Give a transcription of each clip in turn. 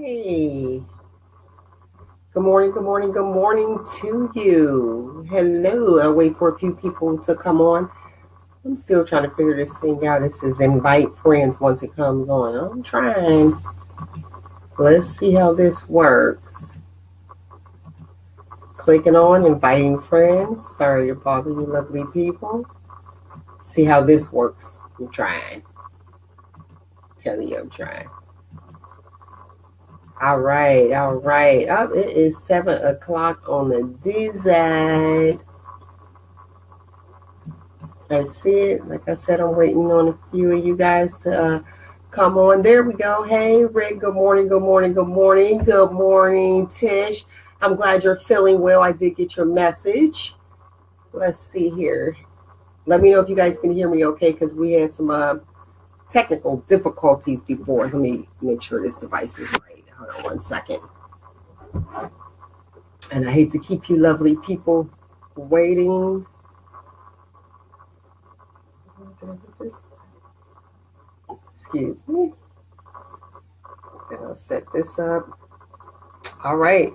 right. Good morning, good morning to you. Hello. I'll wait for a few people to come on. I'm still trying to figure this thing out. It says invite friends once it comes on. I'm trying. Let's see how this works. Clicking on inviting friends. Sorry to bother you, lovely people. See how this works. I'm trying. Telling you I'm trying. All right, all right. It is 7 o'clock on the DZ. I see it. Like I said, I'm waiting on a few of you guys to come on. There we go. Hey, Rick. Good morning. Good morning. Good morning. Good morning, Tish. I'm glad you're feeling well. I did get your message. Let's see here. Let me know if you guys can hear me okay, because we had some technical difficulties before. Let me make sure this device is right. Hold on 1 second. And I hate to keep you lovely people waiting. Excuse me. Then I'll set this up. All right.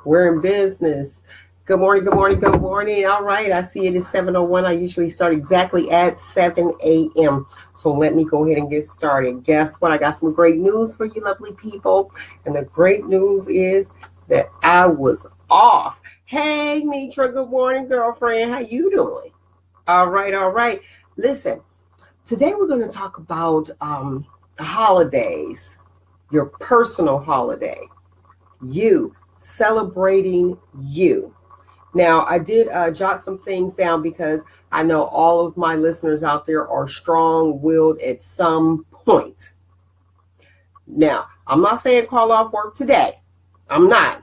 We're in business. Good morning, good morning, good morning. All right. I see it is 7:01. I usually start exactly at 7 a.m. So let me go ahead and get started. Guess what? I got some great news for you lovely people. And the great news is that I was off. Hey, Mitra. Good morning, girlfriend. How you doing? All right, all right. Listen, today we're going to talk about holidays, your personal holiday, you celebrating you. Now, I did jot some things down because I know all of my listeners out there are strong-willed at some point. Now, I'm not saying call off work today. I'm not.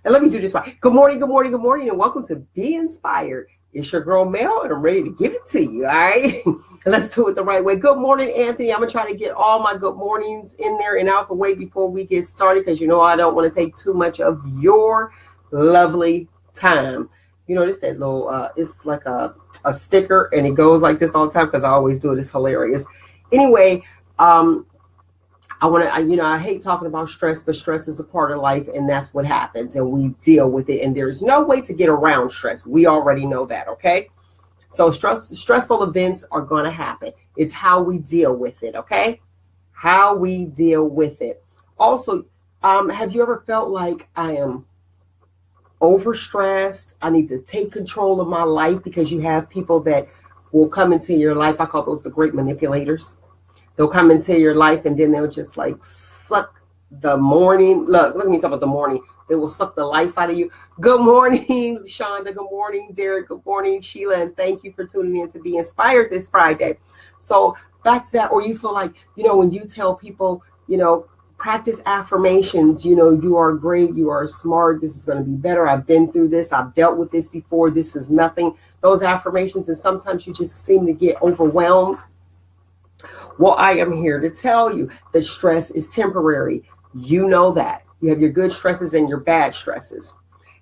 And let me do this right. Good morning, good morning, good morning, and welcome to Be Inspired. It's your girl Mel, and I'm ready to give it to you. All right, and let's do it the right way. Good morning, Anthony. I'm gonna try to get all my good mornings in there and out the way before we get started, because you know I don't want to take too much of your lovely time. You know, this that little it's like a sticker, and it goes like this all the time because I always do it. It's hilarious. Anyway, I hate talking about stress, but stress is a part of life, and that's what happens, and we deal with it, and there's no way to get around stress. We already know that, okay? So stressful events are going to happen. It's how we deal with it, okay? How we deal with it. Also, have you ever felt like I am overstressed? I need to take control of my life, because you have people that will come into your life. I call those the great manipulators. They'll come into your life, and then they'll just like suck the morning. Look at me talking about the morning. They will suck the life out of you. Good morning, Shonda. Good morning, Derek. Good morning, Sheila. And thank you for tuning in to Be Inspired this Friday. So back to that, or you feel like, when you tell people, practice affirmations, you are great, you are smart, this is going to be better, I've been through this, I've dealt with this before, this is nothing. Those affirmations, and sometimes you just seem to get overwhelmed. Well, I am here to tell you that stress is temporary. You know that. You have your good stresses and your bad stresses.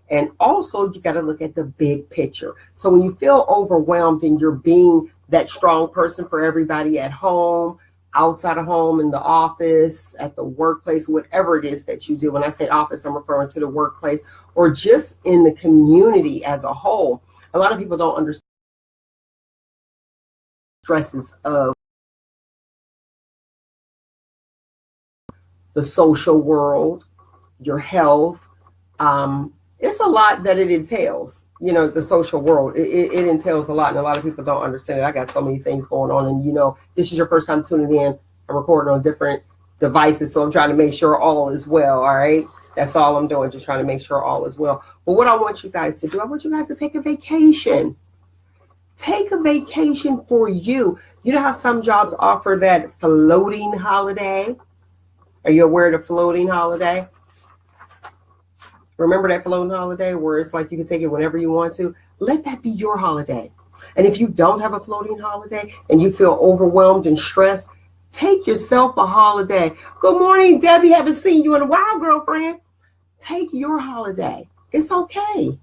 And also, you got to look at the big picture. So when you feel overwhelmed and you're being that strong person for everybody at home, outside of home, in the office, at the workplace, whatever it is that you do. When I say office, I'm referring to the workplace, or just in the community as a whole. A lot of people don't understand stresses of the social world, your health. It's a lot that it entails, the social world. It entails a lot, and a lot of people don't understand it. I got so many things going on, and this is your first time tuning in. I'm recording on different devices, so I'm trying to make sure all is well, all right? That's all I'm doing, just trying to make sure all is well. But what I want you guys to do, I want you guys to take a vacation. Take a vacation for you. You know how some jobs offer that floating holiday? Are you aware of the floating holiday? Remember that floating holiday where it's like you can take it whenever you want to? Let that be your holiday. And if you don't have a floating holiday and you feel overwhelmed and stressed, take yourself a holiday. Good morning, Debbie. Haven't seen you in a while, girlfriend. Take your holiday. It's okay.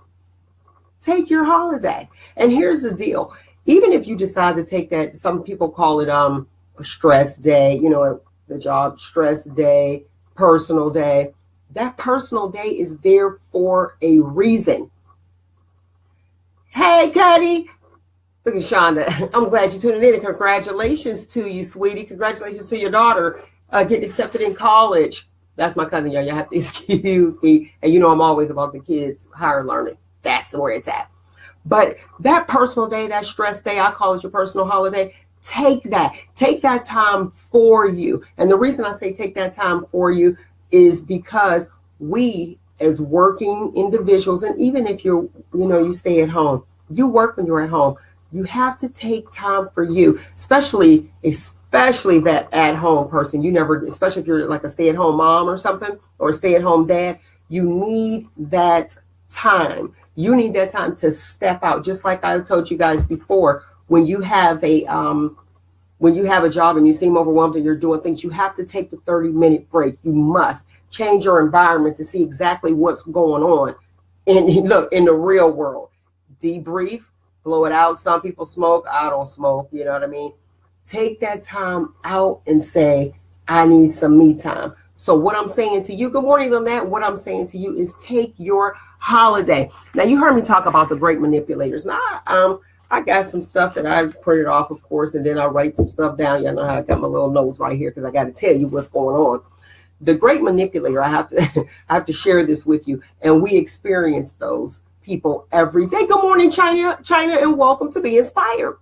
Take your holiday. And here's the deal. Even if you decide to take that, some people call it a stress day, the job stress day, personal day. That personal day is there for a reason. Hey, Cuddy. Look at Shonda. I'm glad you're tuning in, and congratulations to you, sweetie. Congratulations to your daughter getting accepted in college. That's my cousin, y'all. You have to excuse me. And you know I'm always about the kids' higher learning. That's where it's at. But that personal day, that stress day, I call it your personal holiday. Take that time for you. And the reason I say take that time for you is because we as working individuals, and even if you stay at home, you work when you're at home, you have to take time for you, especially that at-home person. You never, especially if you're like a stay-at-home mom or something, or a stay-at-home dad, you need that time. You need that time to step out. Just like I told you guys before, when you have a job and you seem overwhelmed and you're doing things, you have to take the 30-minute break. You must change your environment to see exactly what's going on in the real world. Debrief, blow it out. Some people smoke. I don't smoke. You know what I mean? Take that time out and say, I need some me time. So what I'm saying to you, good morning, Lynette. What I'm saying to you is take your holiday. Now, you heard me talk about the great manipulators. Now, I got some stuff that I printed off, of course, and then I write some stuff down. Y'all know how I got my little notes right here because I got to tell you what's going on. The great manipulator, I have to share this with you, and we experience those people every day. Good morning, China, and welcome to Be Inspired.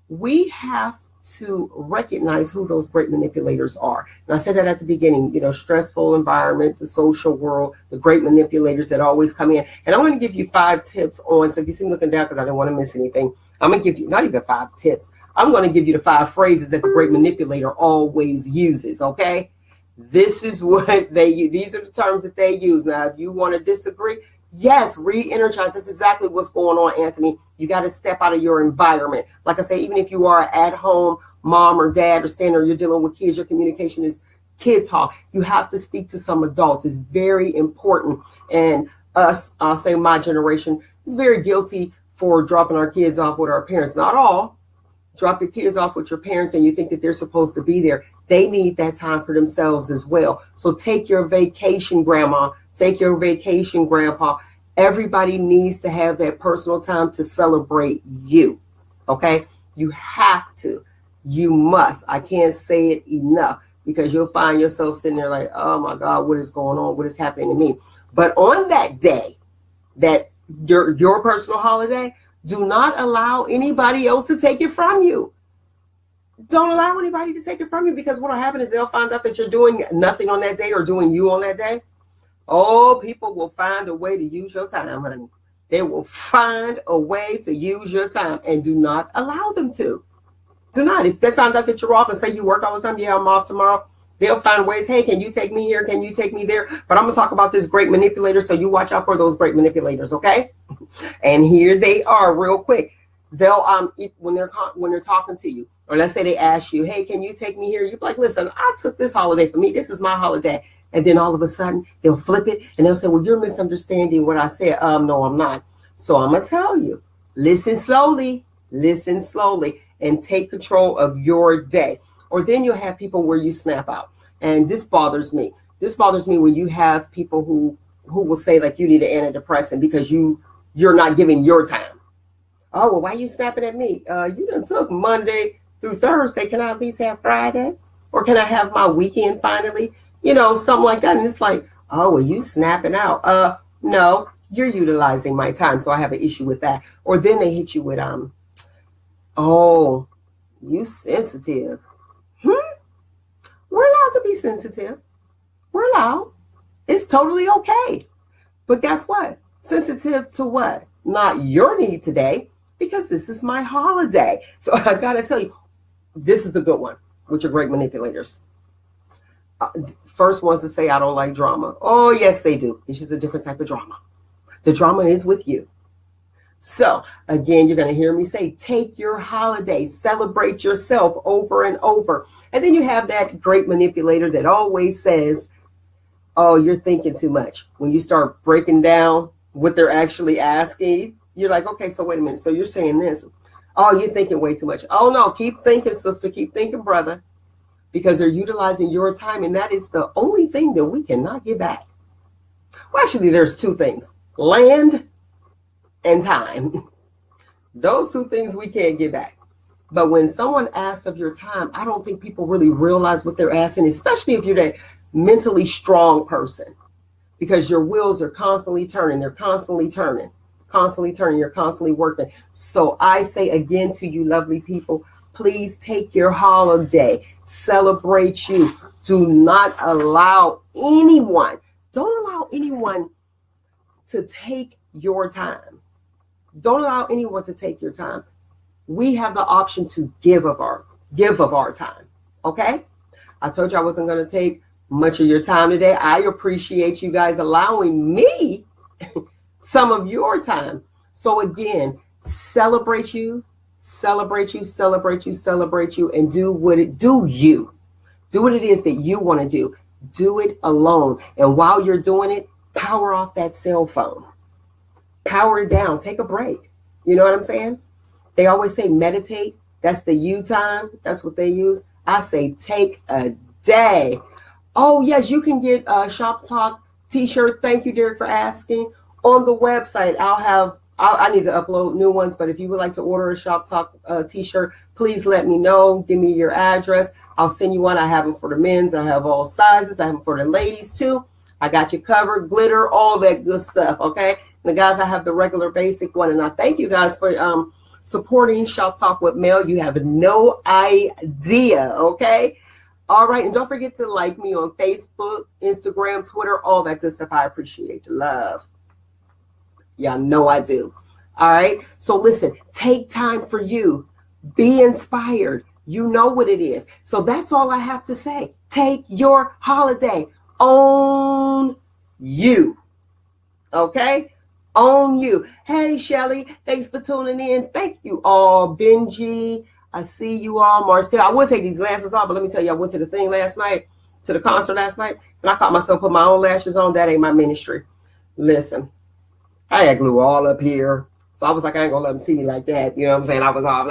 We have to recognize who those great manipulators are. And I said that at the beginning, stressful environment, the social world, the great manipulators that always come in. And I'm going to give you 5 tips on, so if you see me looking down because I don't want to miss anything, I'm going to give you not even 5 tips. I'm going to give you the 5 phrases that the great manipulator always uses, okay? This is what they use. These are the terms that they use. Now, if you want to disagree, yes, re-energize. That's exactly what's going on, Anthony. You got to step out of your environment. Like I say, even if you are at home, mom or dad or standing, or you're dealing with kids, your communication is kid talk. You have to speak to some adults. It's very important. And us, I'll say my generation, is very guilty for dropping our kids off with our parents. Not all. Drop your kids off with your parents and you think that they're supposed to be there. They need that time for themselves as well. So take your vacation, grandma. Take your vacation, grandpa. Everybody needs to have that personal time to celebrate you. Okay? You have to. You must. I can't say it enough because you'll find yourself sitting there like, oh my God, what is going on? What is happening to me? But on that day, that your personal holiday, do not allow anybody else to take it from you. Don't allow anybody to take it from you, because what will happen is they'll find out that you're doing nothing on that day or doing you on that day. Oh, people will find a way to use your time, honey. They will find a way to use your time, and do not allow them to. Do not. If they find out that you're off and say you work all the time, yeah, I'm off tomorrow, they'll find ways. Hey, can you take me here? Can you take me there? But I'm going to talk about this great manipulator, so you watch out for those great manipulators, okay? And here they are real quick. They'll when they're talking to you, or let's say they ask you, hey, can you take me here? You're like, listen, I took this holiday for me. This is my holiday. And then all of a sudden they'll flip it and they'll say, well, you're misunderstanding what I said. No, I'm not. So I'm going to tell you, listen slowly, and take control of your day. Or then you'll have people where you snap out. And this bothers me. This bothers me when you have people who will say like you need an antidepressant because you're not giving your time. Oh, well, why are you snapping at me? You done took Monday through Thursday. Can I at least have Friday? Or can I have my weekend finally? Something like that. And it's like, oh, well, you snapping out. No, you're utilizing my time. So I have an issue with that. Or then they hit you with, oh, you sensitive. We're allowed to be sensitive. We're allowed. It's totally okay. But guess what? Sensitive to what? Not your need today, because this is my holiday. So I got to tell you, this is the good one with your great manipulators. First ones to say, I don't like drama. Oh, yes, they do. It's just a different type of drama. The drama is with you. So again, you're going to hear me say, take your holiday, celebrate yourself over and over. And then you have that great manipulator that always says, oh, you're thinking too much. When you start breaking down what they're actually asking, you're like, okay, so wait a minute. So you're saying this. Oh, you're thinking way too much. Oh, no, keep thinking, sister. Keep thinking, brother. because they're utilizing your time, and that is the only thing that we cannot get back. Well, actually, there's two things: land and time. Those two things we can't get back. But when someone asks of your time, I don't think people really realize what they're asking, especially if you're that mentally strong person, because your wheels are constantly turning. They're constantly turning, constantly turning. You're constantly working. So I say again to you, lovely people, please take your holiday, celebrate you. Do not allow anyone, don't allow anyone to take your time. Don't allow anyone to take your time. We have the option to give of our time. Okay? I told you I wasn't going to take much of your time today. I appreciate you guys allowing me some of your time. So again, celebrate you, celebrate you, celebrate you, celebrate you, and do what it is that you want to do. Do it alone. And while you're doing it, power off that cell phone. Power it down. Take a break. You know what I'm saying? They always say meditate. That's the you time. That's what they use. I say take a day. Oh, yes, you can get a Shop Talk t-shirt. Thank you, Derek, for asking. On the website, I need to upload new ones, but if you would like to order a Shop Talk t-shirt, please let me know. Give me your address. I'll send you one. I have them for the men's. I have all sizes. I have them for the ladies, too. I got you covered, glitter, all that good stuff, okay? And the guys, I have the regular basic one. And I thank you guys for supporting Shop Talk with Mel. You have no idea, okay? All right, and don't forget to like me on Facebook, Instagram, Twitter, all that good stuff. I appreciate the love. Y'all know I do. All right, so listen, take time for you. Be inspired. You know what it is. So that's all I have to say. Take your holiday. Own you. Okay? Own you. Hey, Shelly, thanks for tuning in. Thank you all. Benji, I see you all. Marcel, I would take these glasses off, but let me tell you, I went to the concert last night, and I caught myself put my own lashes on. That ain't my ministry. Listen, I had glue all up here, so I was like, I ain't gonna let them see me like that. You know what I'm saying? I was off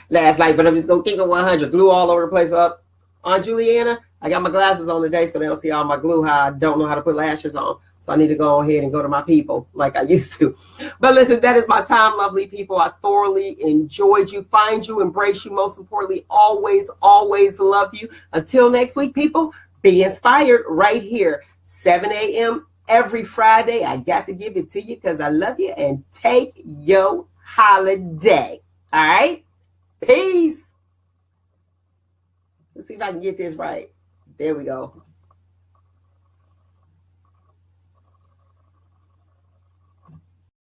last night, but I'm just gonna keep it 100. Glue all over the place up. Aunt Juliana, I got my glasses on today, so they don't see all my glue, how I don't know how to put lashes on. So I need to go ahead and go to my people like I used to. But listen, that is my time, lovely people. I thoroughly enjoyed you, find you, embrace you. Most importantly, always, always love you. Until next week, people, be inspired right here, 7 a.m. every Friday. I got to give it to you because I love you. And take your holiday. All right? Peace. Let's see if I can get this right. There we go.